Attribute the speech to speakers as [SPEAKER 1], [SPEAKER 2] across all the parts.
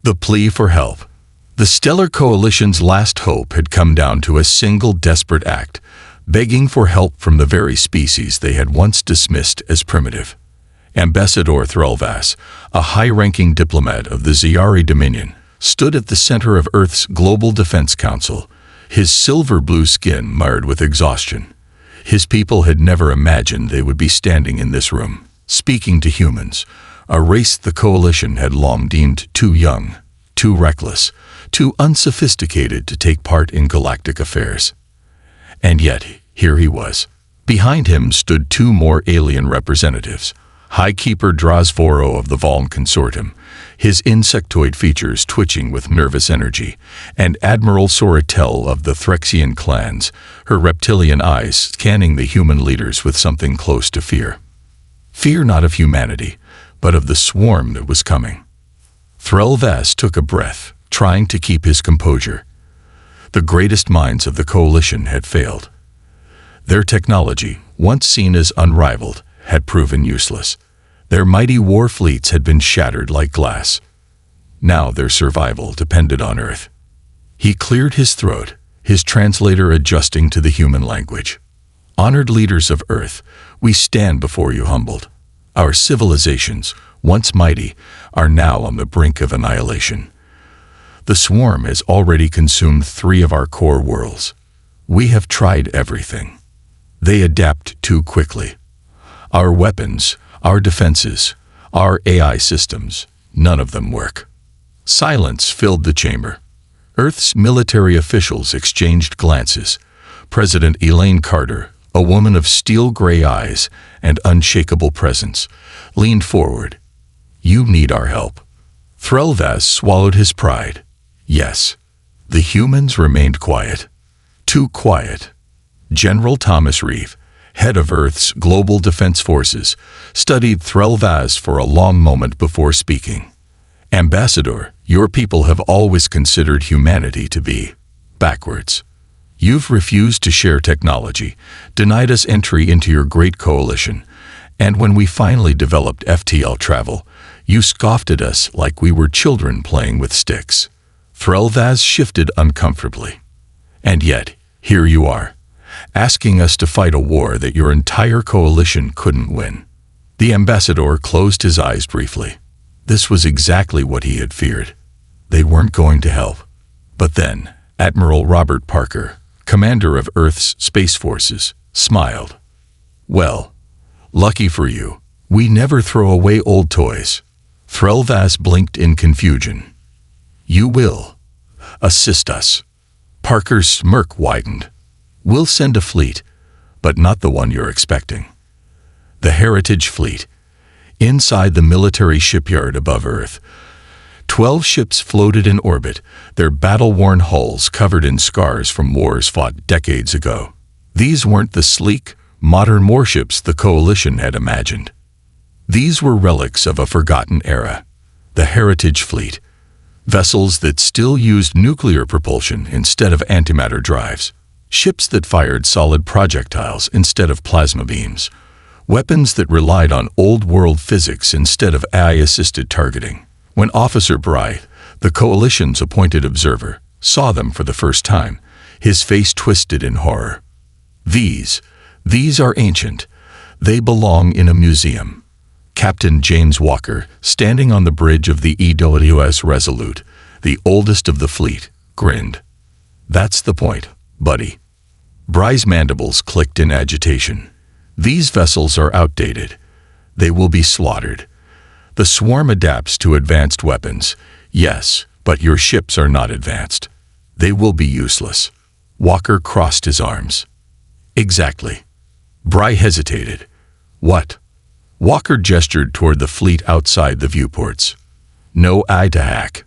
[SPEAKER 1] The plea for help. The Stellar Coalition's last hope had come down to a single desperate act, begging for help from the very species they had once dismissed as primitive. Ambassador Threlvas, a high-ranking diplomat of the Zyari Dominion, stood at the center of Earth's Global Defense Council, his silver-blue skin marred with exhaustion. His people had never imagined they would be standing in this room, speaking to humans, a race the Coalition had long deemed too young, too reckless, too unsophisticated to take part in galactic affairs. And yet, here he was. Behind him stood two more alien representatives, Highkeeper Drasvoro of the Valn Consortium, his insectoid features twitching with nervous energy, and Admiral Soratel of the Threxian clans, her reptilian eyes scanning the human leaders with something close to fear. Fear not of humanity, but of the swarm that was coming. Threlvas took a breath, trying to keep his composure. The greatest minds of the Coalition had failed. Their technology, once seen as unrivaled, had proven useless. Their mighty war fleets had been shattered like glass. Now their survival depended on Earth. He cleared his throat, his translator adjusting to the human language. Honored leaders of Earth, we stand before you humbled. Our civilizations, once mighty, are now on the brink of annihilation. The swarm has already consumed 3 of our core worlds. We have tried everything. They adapt too quickly. Our weapons, our defenses, our AI systems, none of them work. Silence filled the chamber. Earth's military officials exchanged glances. President Elaine Carter, a woman of steel-gray eyes and unshakable presence, leaned forward. You need our help. Threlvas swallowed his pride. Yes, the humans remained quiet. Too quiet. General Thomas Reeve, head of Earth's Global Defense Forces, studied Threlvas for a long moment before speaking. Ambassador, your people have always considered humanity to be backwards. You've refused to share technology, denied us entry into your great coalition, and when we finally developed FTL travel, you scoffed at us like we were children playing with sticks. Threlvas shifted uncomfortably. And yet, here you are, asking us to fight a war that your entire coalition couldn't win. The ambassador closed his eyes briefly. This was exactly what he had feared. They weren't going to help. But then, Admiral Robert Parker, commander of Earth's Space Forces, smiled. Well, lucky for you, we never throw away old toys. Threlvas blinked in confusion. You will assist us. Parker's smirk widened. We'll send a fleet, but not the one you're expecting. The Heritage Fleet. Inside the military shipyard above Earth, 12 ships floated in orbit, their battle-worn hulls covered in scars from wars fought decades ago. These weren't the sleek, modern warships the Coalition had imagined. These were relics of a forgotten era. The Heritage Fleet. Vessels that still used nuclear propulsion instead of antimatter drives. Ships that fired solid projectiles instead of plasma beams. Weapons that relied on old-world physics instead of AI-assisted targeting. When Officer Bry, the Coalition's appointed observer, saw them for the first time, his face twisted in horror. These are ancient. They belong in a museum. Captain James Walker, standing on the bridge of the EWS Resolute, the oldest of the fleet, grinned. That's the point, buddy. Bry's mandibles clicked in agitation. These vessels are outdated. They will be slaughtered. The swarm adapts to advanced weapons, yes, but your ships are not advanced. They will be useless. Walker crossed his arms. Exactly. Bry hesitated. What? Walker gestured toward the fleet outside the viewports. No eye to hack.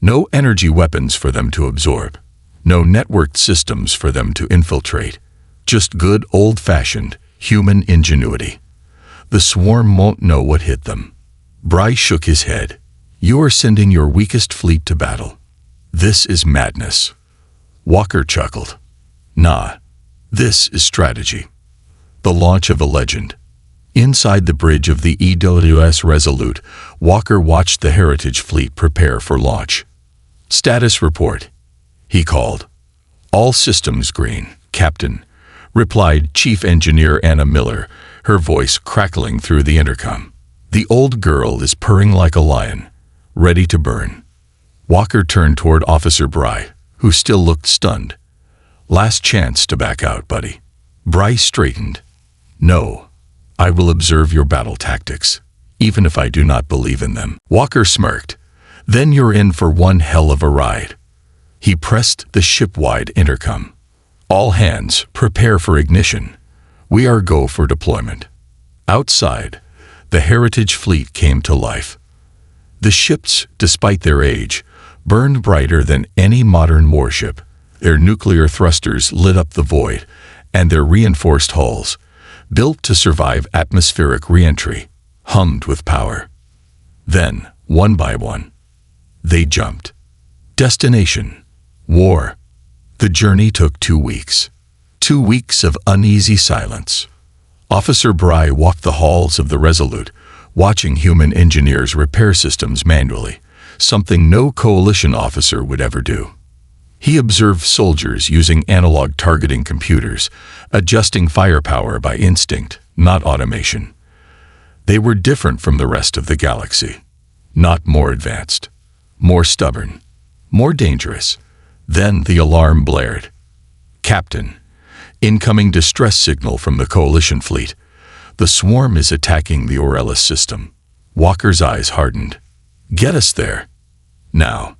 [SPEAKER 1] No energy weapons for them to absorb. No networked systems for them to infiltrate. Just good old-fashioned human ingenuity. The swarm won't know what hit them. Bry shook his head. You are sending your weakest fleet to battle. This is madness. Walker chuckled. Nah, this is strategy. The launch of a legend. Inside the bridge of the HFY Resolute, Walker watched the Heritage Fleet prepare for launch. "Status report," he called. "All systems green, Captain," replied Chief Engineer Anna Miller, her voice crackling through the intercom. "The old girl is purring like a lion, ready to burn." Walker turned toward Officer Bry, who still looked stunned. "Last chance to back out, buddy." Bry straightened. "No. I will observe your battle tactics, even if I do not believe in them." Walker smirked. "Then you're in for one hell of a ride." He pressed the ship-wide intercom. "All hands, prepare for ignition. We are go for deployment." Outside, the Heritage Fleet came to life. The ships, despite their age, burned brighter than any modern warship. Their nuclear thrusters lit up the void, and their reinforced hulls, built to survive atmospheric re-entry, hummed with power. Then, one by one, they jumped. Destination: war. The journey took 2 weeks. 2 weeks of uneasy silence. Officer Bry walked the halls of the Resolute, watching human engineers repair systems manually, something no coalition officer would ever do. He observed soldiers using analog targeting computers, adjusting firepower by instinct, not automation. They were different from the rest of the galaxy. Not more advanced, more stubborn, more dangerous. Then the alarm blared. "Captain, incoming distress signal from the Coalition fleet. The swarm is attacking the Orcs system." Walker's eyes hardened. "Get us there. Now."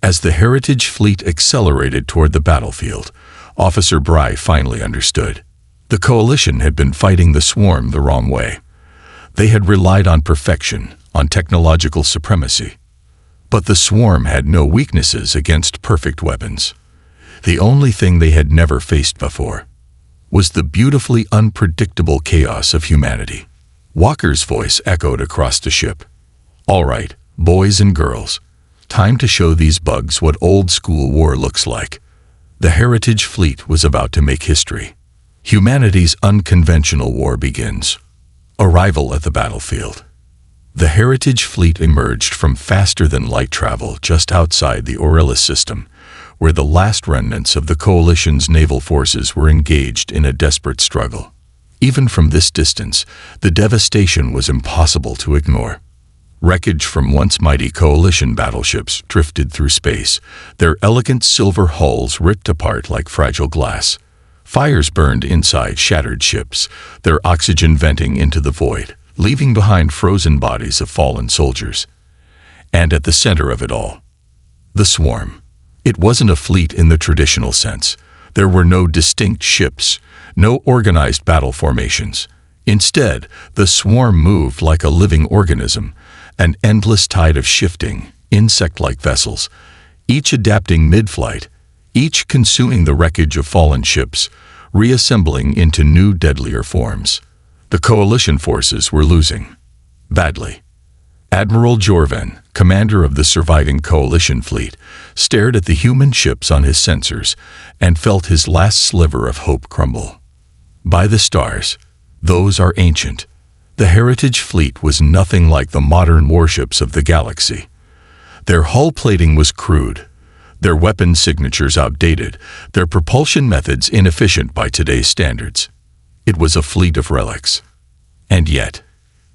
[SPEAKER 1] As the Heritage Fleet accelerated toward the battlefield, Officer Bry finally understood. The Coalition had been fighting the swarm the wrong way. They had relied on perfection, on technological supremacy. But the swarm had no weaknesses against perfect weapons. The only thing they had never faced before was the beautifully unpredictable chaos of humanity. Walker's voice echoed across the ship. "All right, boys and girls. Time to show these bugs what old-school war looks like." The Heritage Fleet was about to make history. Humanity's unconventional war begins. Arrival at the battlefield. The Heritage Fleet emerged from faster-than-light travel just outside the Orcs system, where the last remnants of the Coalition's naval forces were engaged in a desperate struggle. Even from this distance, the devastation was impossible to ignore. Wreckage from once mighty Coalition battleships drifted through space, their elegant silver hulls ripped apart like fragile glass. Fires burned inside shattered ships, their oxygen venting into the void, leaving behind frozen bodies of fallen soldiers. And at the center of it all, the swarm. It wasn't a fleet in the traditional sense. There were no distinct ships, no organized battle formations. Instead, the swarm moved like a living organism, an endless tide of shifting, insect-like vessels, each adapting mid-flight, each consuming the wreckage of fallen ships, reassembling into new deadlier forms. The Coalition forces were losing. Badly. Admiral Jorven, commander of the surviving Coalition fleet, stared at the human ships on his sensors and felt his last sliver of hope crumble. By the stars, those are ancient. The Heritage Fleet was nothing like the modern warships of the galaxy. Their hull plating was crude, their weapon signatures outdated, their propulsion methods inefficient by today's standards. It was a fleet of relics. And yet,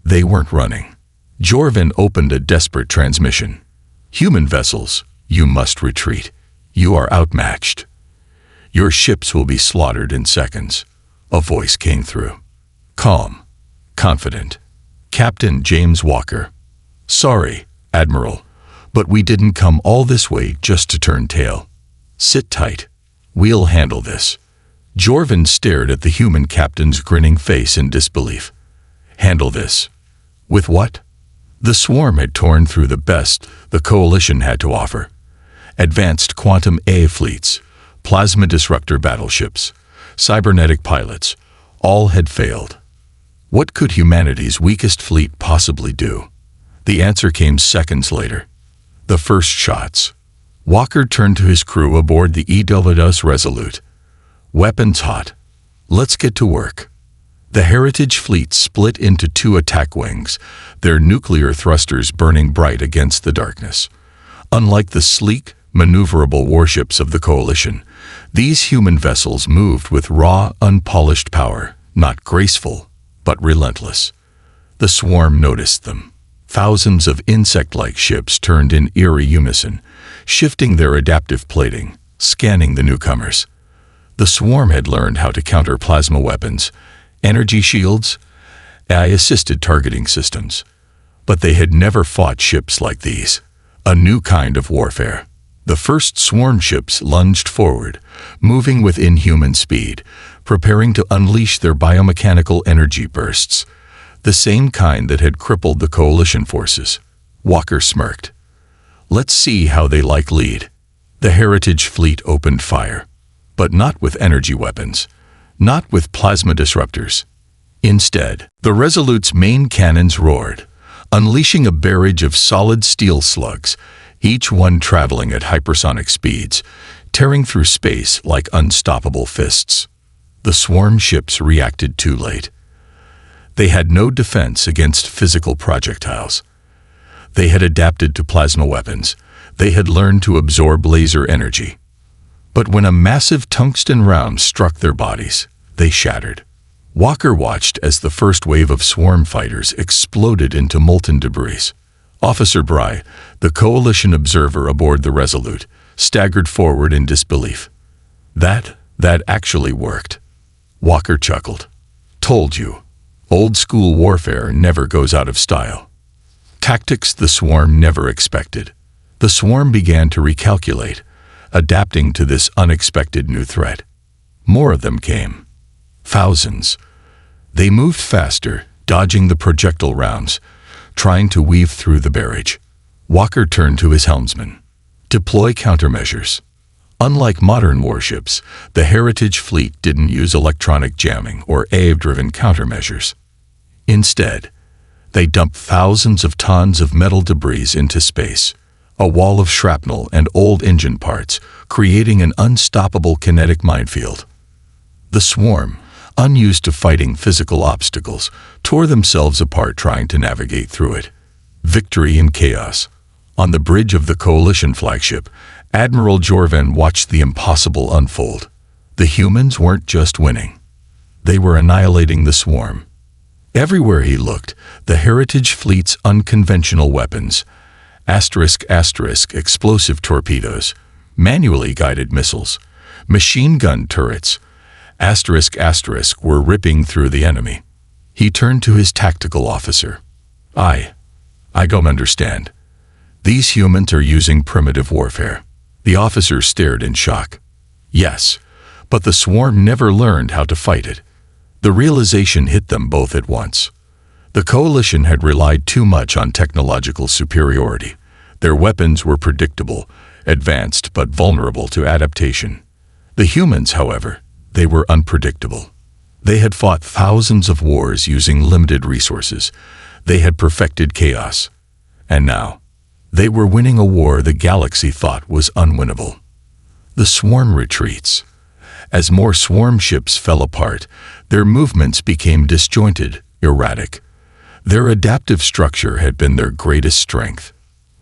[SPEAKER 1] they weren't running. Jorven opened a desperate transmission. "Human vessels, you must retreat. You are outmatched. Your ships will be slaughtered in seconds." A voice came through. Calm. Confident. Captain James Walker. "Sorry, Admiral, but we didn't come all this way just to turn tail. Sit tight. We'll handle this." Jorven stared at the human captain's grinning face in disbelief. Handle this? With what? The swarm had torn through the best the Coalition had to offer. Advanced quantum A fleets, plasma disruptor battleships, cybernetic pilots, all had failed. What could humanity's weakest fleet possibly do? The answer came seconds later. The first shots. Walker turned to his crew aboard the HFY Resolute. "Weapons hot. Let's get to work." The Heritage Fleet split into two attack wings, their nuclear thrusters burning bright against the darkness. Unlike the sleek, maneuverable warships of the Coalition, these human vessels moved with raw, unpolished power, not graceful, but relentless. The swarm noticed them. Thousands of insect-like ships turned in eerie unison, shifting their adaptive plating, scanning the newcomers. The swarm had learned how to counter plasma weapons, energy shields, AI-assisted targeting systems. But they had never fought ships like these. A new kind of warfare. The first swarm ships lunged forward, moving with inhuman speed, preparing to unleash their biomechanical energy bursts, the same kind that had crippled the Coalition forces. Walker smirked. Let's see how they lead. The Heritage Fleet opened fire, but not with energy weapons, not with plasma disruptors. Instead, the Resolute's main cannons roared, unleashing a barrage of solid steel slugs, each one traveling at hypersonic speeds, tearing through space like unstoppable fists. The swarm ships reacted too late. They had no defense against physical projectiles. They had adapted to plasma weapons. They had learned to absorb laser energy. But when a massive tungsten round struck their bodies, they shattered. Walker watched as the first wave of swarm fighters exploded into molten debris. Officer Bry, the Coalition observer aboard the Resolute, staggered forward in disbelief. That actually worked. Walker chuckled. Told you. Old-school warfare never goes out of style. Tactics the swarm never expected. The swarm began to recalculate, adapting to this unexpected new threat. More of them came. Thousands. They moved faster, dodging the projectile rounds, trying to weave through the barrage. Walker turned to his helmsman. Deploy countermeasures. Unlike modern warships, the Heritage Fleet didn't use electronic jamming or AI-driven countermeasures. Instead, they dumped thousands of tons of metal debris into space, a wall of shrapnel and old engine parts, creating an unstoppable kinetic minefield. The swarm, unused to fighting physical obstacles, tore themselves apart trying to navigate through it. Victory in chaos. On the bridge of the Coalition flagship, Admiral Jorvan watched the impossible unfold. The humans weren't just winning. They were annihilating the swarm. Everywhere he looked, the Heritage Fleet's unconventional weapons, explosive torpedoes, manually guided missiles, machine gun turrets, were ripping through the enemy. He turned to his tactical officer. I don't understand. These humans are using primitive warfare. The officer stared in shock. Yes, but the swarm never learned how to fight it. The realization hit them both at once. The Coalition had relied too much on technological superiority. Their weapons were predictable, advanced but vulnerable to adaptation. The humans, however, they were unpredictable. They had fought thousands of wars using limited resources. They had perfected chaos. And now, they were winning a war the galaxy thought was unwinnable. The swarm retreats. As more swarm ships fell apart, their movements became disjointed, erratic. Their adaptive structure had been their greatest strength.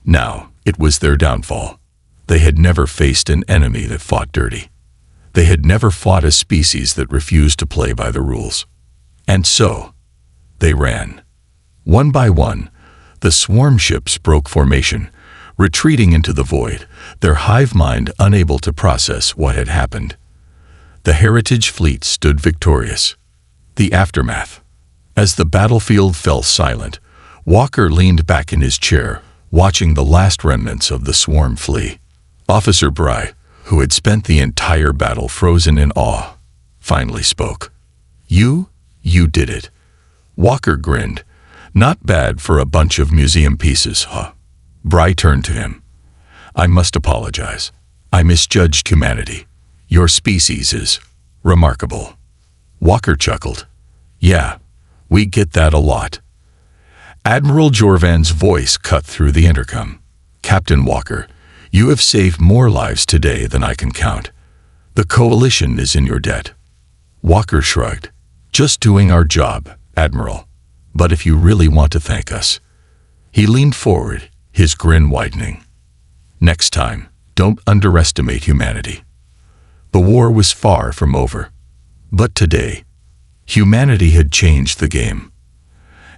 [SPEAKER 1] Now, it was their downfall. They had never faced an enemy that fought dirty. They had never fought a species that refused to play by the rules. And so, they ran. One by one, the swarm ships broke formation, retreating into the void, their hive mind unable to process what had happened. The Heritage Fleet stood victorious. The aftermath. As the battlefield fell silent, Walker leaned back in his chair, watching the last remnants of the swarm flee. Officer Bry, who had spent the entire battle frozen in awe, finally spoke. You did it. Walker grinned. Not bad for a bunch of museum pieces, huh? Bry turned to him. I must apologize. I misjudged humanity. Your species is remarkable. Walker chuckled. Yeah, we get that a lot. Admiral Jorvan's voice cut through the intercom. Captain Walker, you have saved more lives today than I can count. The Coalition is in your debt. Walker shrugged. Just doing our job, Admiral. But if you really want to thank us. He leaned forward, his grin widening. Next time, don't underestimate humanity. The war was far from over. But today, humanity had changed the game.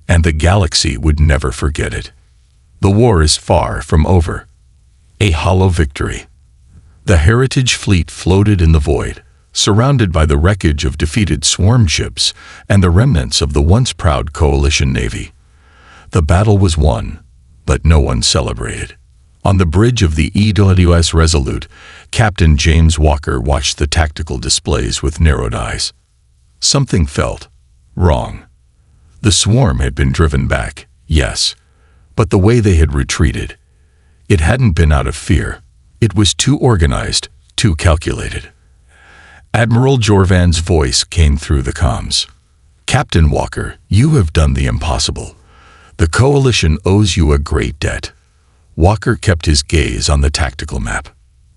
[SPEAKER 1] And the galaxy would never forget it. The war is far from over. A hollow victory. The Heritage Fleet floated in the void, surrounded by the wreckage of defeated swarm ships and the remnants of the once proud Coalition Navy. The battle was won, but no one celebrated. On the bridge of the HFY Resolute, Captain James Walker watched the tactical displays with narrowed eyes. Something felt wrong. The swarm had been driven back, yes, but the way they had retreated, it hadn't been out of fear. It was too organized, too calculated. Admiral Jorvan's voice came through the comms. Captain Walker, you have done the impossible. The Coalition owes you a great debt. Walker kept his gaze on the tactical map.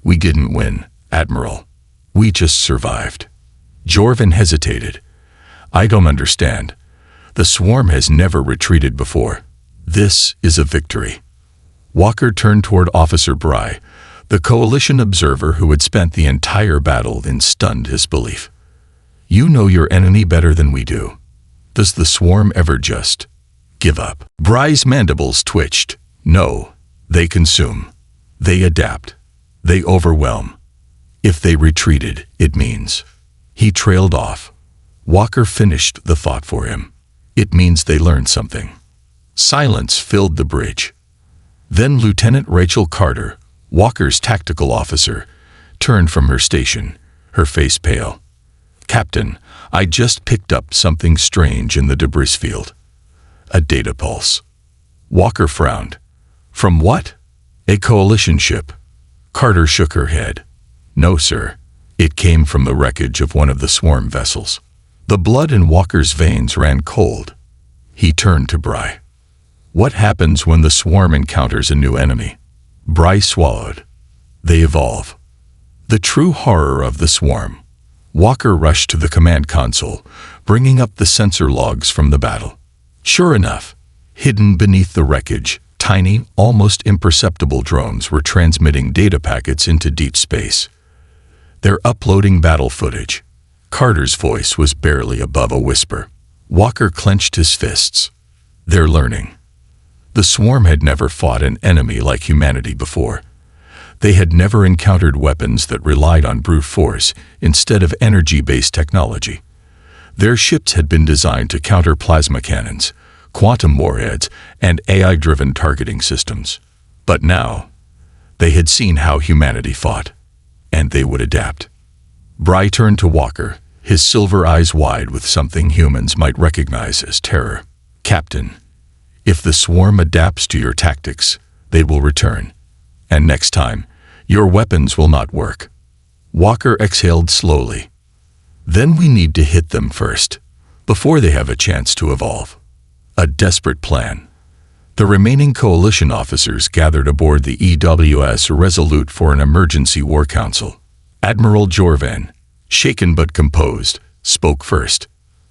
[SPEAKER 1] We didn't win, Admiral. We just survived. Jorvan hesitated. I don't understand. The swarm has never retreated before. This is a victory. Walker turned toward Officer Bry, the Coalition observer who had spent the entire battle in stunned disbelief. You know your enemy better than we do. Does the swarm ever just give up? Bry's mandibles twitched. No, they consume. They adapt. They overwhelm. If they retreated, it means. He trailed off. Walker finished the thought for him. It means they learned something. Silence filled the bridge. Then Lieutenant Rachel Carter, Walker's tactical officer, turned from her station, her face pale. Captain, I just picked up something strange in the debris field. A data pulse. Walker frowned. From what? A Coalition ship. Carter shook her head. No, sir. It came from the wreckage of one of the swarm vessels. The blood in Walker's veins ran cold. He turned to Bry. What happens when the swarm encounters a new enemy? Bry swallowed. They evolve. The true horror of the swarm. Walker rushed to the command console, bringing up the sensor logs from the battle. Sure enough, hidden beneath the wreckage, tiny, almost imperceptible drones were transmitting data packets into deep space. They're uploading battle footage. Carter's voice was barely above a whisper. Walker clenched his fists. They're learning. The swarm had never fought an enemy like humanity before. They had never encountered weapons that relied on brute force instead of energy-based technology. Their ships had been designed to counter plasma cannons, quantum warheads, and AI-driven targeting systems. But now, they had seen how humanity fought, and they would adapt. Bry turned to Walker, his silver eyes wide with something humans might recognize as terror. Captain, if the swarm adapts to your tactics, they will return. And next time, your weapons will not work. Walker exhaled slowly. Then we need to hit them first, before they have a chance to evolve. A desperate plan. The remaining Coalition officers gathered aboard the HFY Resolute for an emergency war council. Admiral Jorvan, shaken but composed, spoke first.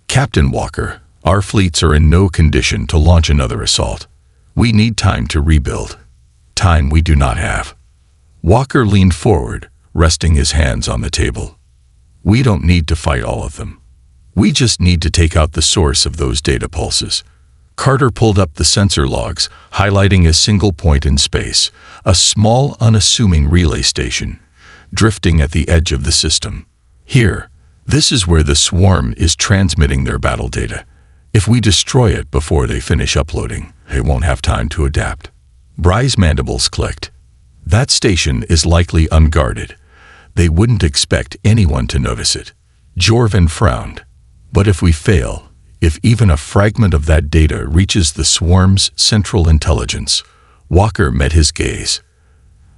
[SPEAKER 1] Captain Walker, our fleets are in no condition to launch another assault. We need time to rebuild. Time we do not have. Walker leaned forward, resting his hands on the table. We don't need to fight all of them. We just need to take out the source of those data pulses. Carter pulled up the sensor logs, highlighting a single point in space, a small, unassuming relay station, drifting at the edge of the system. Here, this is where the swarm is transmitting their battle data. If we destroy it before they finish uploading, they won't have time to adapt. Bry's mandibles clicked. That station is likely unguarded. They wouldn't expect anyone to notice it. Jorvan frowned. But if we fail, if even a fragment of that data reaches the swarm's central intelligence, Walker met his gaze.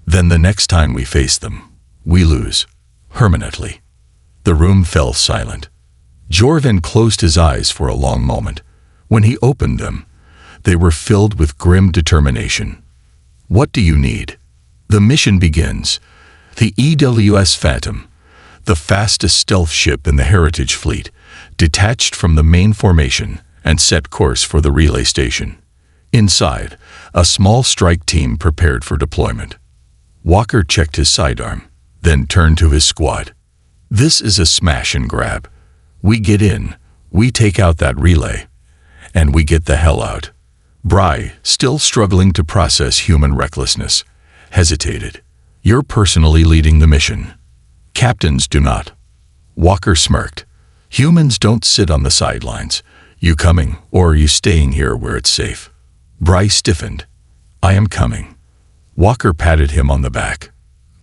[SPEAKER 1] Then the next time we face them, we lose. Permanently. The room fell silent. Jorvan closed his eyes for a long moment. When he opened them, they were filled with grim determination. What do you need? The mission begins. The HFY Phantom, the fastest stealth ship in the Heritage Fleet, detached from the main formation and set course for the relay station. Inside, a small strike team prepared for deployment. Walker checked his sidearm, then turned to his squad. This is a smash and grab. We get in, we take out that relay, and we get the hell out. Bry, still struggling to process human recklessness, hesitated. You're personally leading the mission. Captains do not. Walker smirked. Humans don't sit on the sidelines. You coming, or are you staying here where it's safe? Bry stiffened. I am coming. Walker patted him on the back.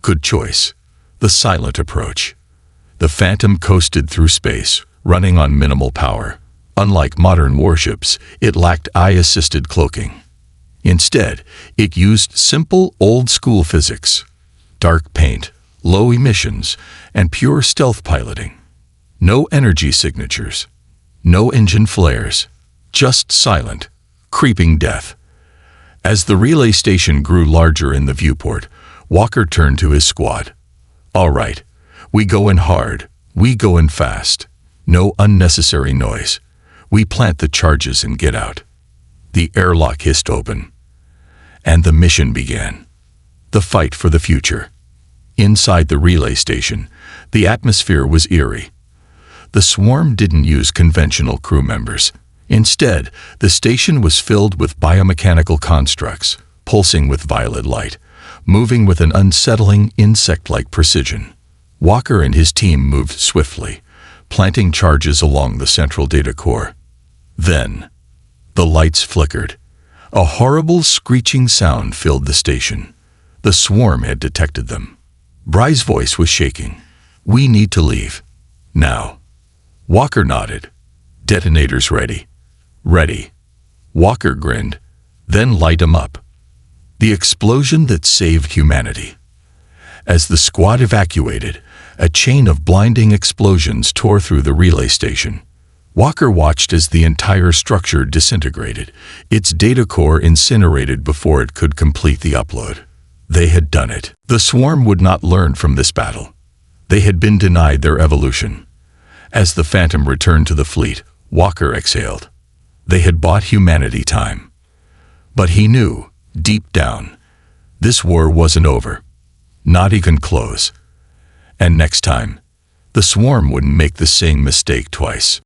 [SPEAKER 1] Good choice. The silent approach. The Phantom coasted through space, running on minimal power. Unlike modern warships, it lacked eye-assisted cloaking. Instead, it used simple, old-school physics. Dark paint, low emissions, and pure stealth piloting. No energy signatures. No engine flares. Just silent, creeping death. As the relay station grew larger in the viewport, Walker turned to his squad. All right, we go in hard, we go in fast. No unnecessary noise. We plant the charges and get out. The airlock hissed open. And the mission began. The fight for the future. Inside the relay station, the atmosphere was eerie. The swarm didn't use conventional crew members. Instead, the station was filled with biomechanical constructs, pulsing with violet light, moving with an unsettling, insect-like precision. Walker and his team moved swiftly, planting charges along the central data core. Then, the lights flickered. A horrible screeching sound filled the station. The swarm had detected them. Bry's voice was shaking. We need to leave. Now. Walker nodded. Detonators ready. Ready. Walker grinned. Then light 'em up. The explosion that saved humanity. As the squad evacuated, a chain of blinding explosions tore through the relay station. Walker watched as the entire structure disintegrated, its data core incinerated before it could complete the upload. They had done it. The swarm would not learn from this battle. They had been denied their evolution. As the Phantom returned to the fleet, Walker exhaled. They had bought humanity time. But he knew, deep down, this war wasn't over. Not even close. And next time, the swarm wouldn't make the same mistake twice.